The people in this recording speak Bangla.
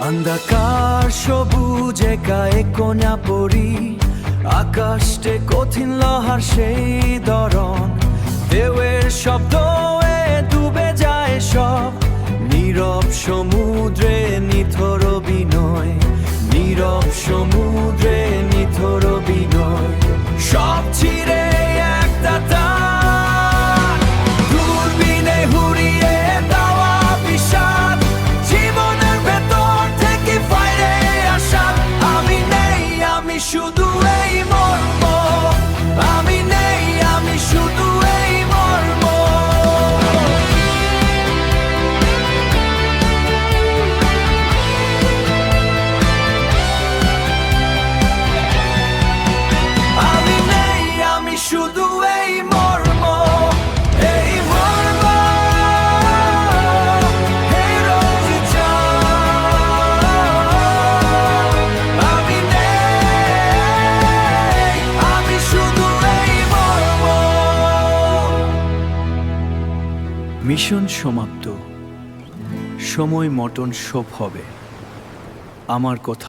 অন্ধকার সবুজে গায়ে কোনা পরি, আকাশে কঠিন লোহার সেই দরন, ঢেউয়ের শব্দ ডুবে যায় সব, নীরব সমুদ্রে নিথর বিনয়, নীরব সমুদ্রে নিথর বিনয়, সব ছিঁড়ে একটা টান, দূরবীনে হুড়িয়ে দেওয়া বিষাদ, জীবনের ভেতর থেকে বাইরে আসা। আমি নেই, আমি শুধু এই মর্ম, আমি নেই, আমি শুধু এই মর্ম। আমি নেই, আমি শুধু এই মর্ম, এই মর্ম, এই রোজ আমি নেই, আমি শুধু এই মর্ম। মিশন সমাপ্ত। সময় মতন সব হবে। আমার কথা